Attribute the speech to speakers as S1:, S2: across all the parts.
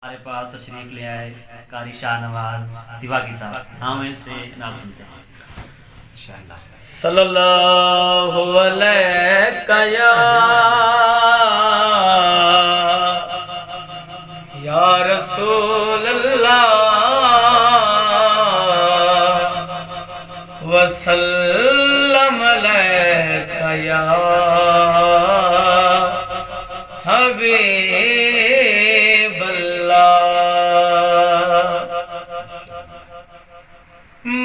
S1: हमारे पास तशरीफ ले आए कारी शाहनवाज सिवा की साहब सामने से नाम सुनते हैं इंशाअल्लाह।
S2: सल्लल्लाहु अलैहि या रसूल अल्लाह वसल्लम अलैका या हबीब अल्लाह।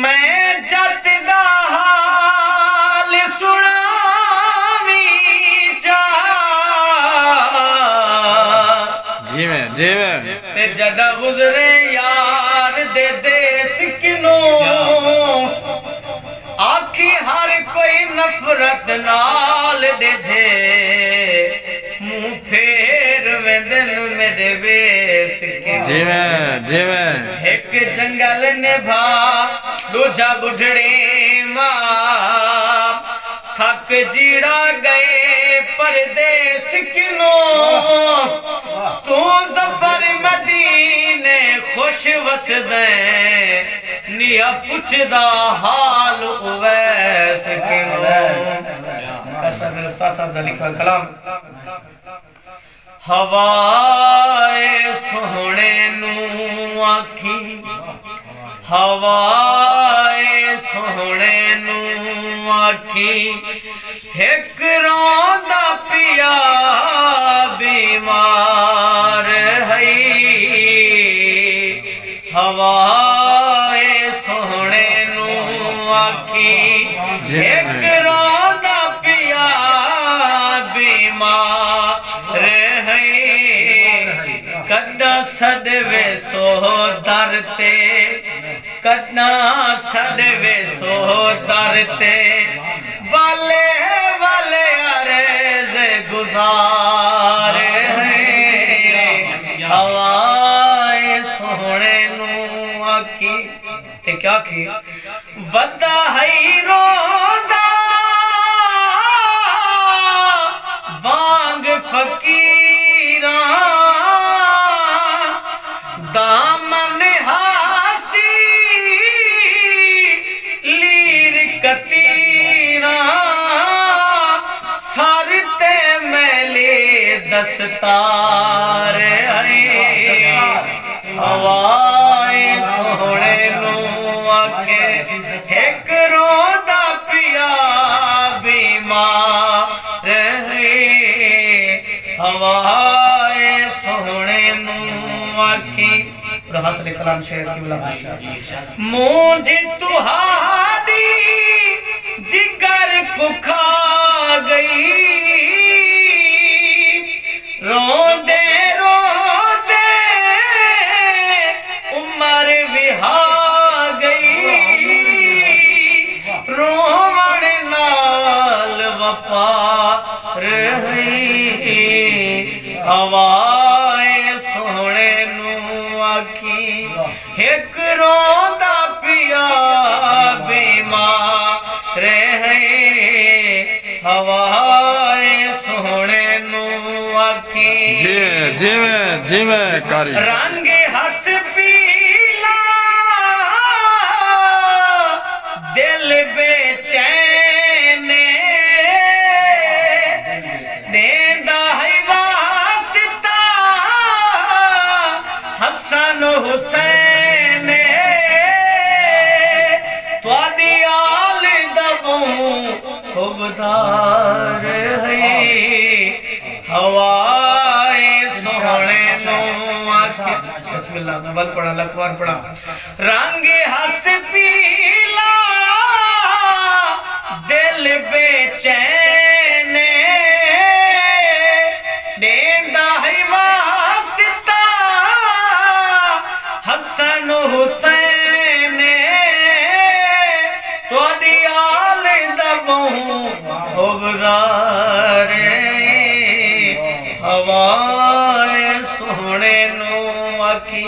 S2: मैं जत दा हाल सुनावी चा ते जड़ा गुजरे यार दे देस किनो आखी हर कोई नफरत नाल दे दे मुंह फेर वेंदन मेरे वेस किनो एक जंगल ने भा दूजा बुढ़ड़े मां थक जीड़ा गए परदेस किनो तू जफर मदीने खुश वसदे निया पुछदा हाल उवैस किनो। कसर उस्ताद साहब का लिखा कलाम। हवाए सोहणे नू आखी हवाए सोहणे नू आखी एक रोंदा पिया बीमार है हवाए सोहणे नू आखी एक रोंदा पिया बीमार है कदा सदवे सो दरते कदा सदवे सो दरते वाले वाले अरेज गुजार हैं हवाए सोहणे नू आखी ते क्या की वदा है रोंदा वांग फकीरा दामन हासी लीर कतीरा सरते मेले दस्तार हवाए सोहणे नू आके एक रोंदा पिया बीमार हवाए सोहणे नू आखी हासिल कलाम शेर की मुझे तुहारी जिगर को खा गई रोंदे रोंदे उमर विहा गई रोवण नाल वपार हवाए सोहणे नू आखी एक रोंदा पिया बीमार हवाए सोहणे नू आखी रंग हस पीला दिल बेचैन देंदा है वास्ता हसन हुसैन त्वादी आल दबू खुबदार है हवाए सोहणे नू आखी बिस्मिल्लाह मैं वल पढ़ा लखवार पढ़ा रंग हस पीला दिल बेचैन देंदा है वास्ता हसन हुसैन त्वादी आल दबू खुबदार हवाए सोहणे नू आखी।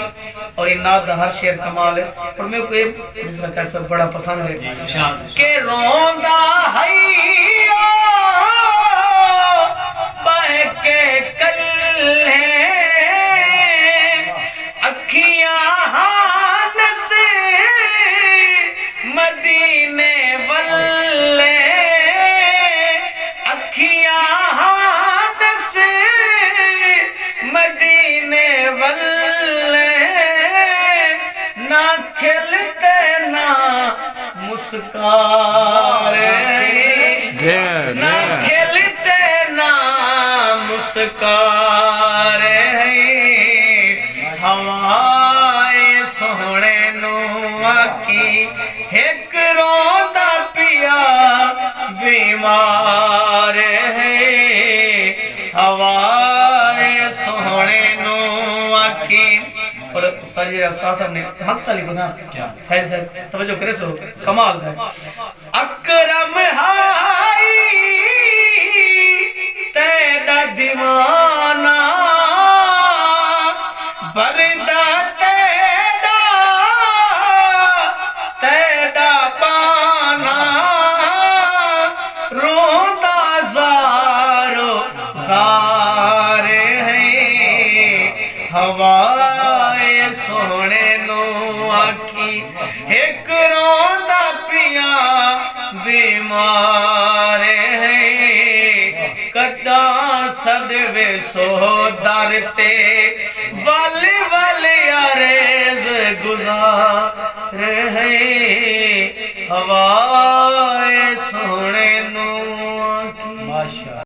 S2: और ये नात हर शेर कमाल है और मेरे को ये दूसरा कैसा बड़ा पसंद है के रोंदा है बह के कल है खिलते ना मुस्कारे, ना खिलते ना मुस्कारे, हवाए सोहने नू आखी एक रोंदा पिया बीमार है, हवाए सोहने नू आखी। और उस्ताद जी अफसार साहब ने मक्ता लिखो ना, फैज साहब तवज्जो करे सो कमाल है। अकरम हाई तेरा दीवाना, बरदा तेरा तेरा पाना, रोंदा ज़ारो ज़ारे है, हवाए सोहने नू आखी एक रोंदा पिया बीमार है, कदा सदवे सो दरते वल वल अरेज गुजार है, हवा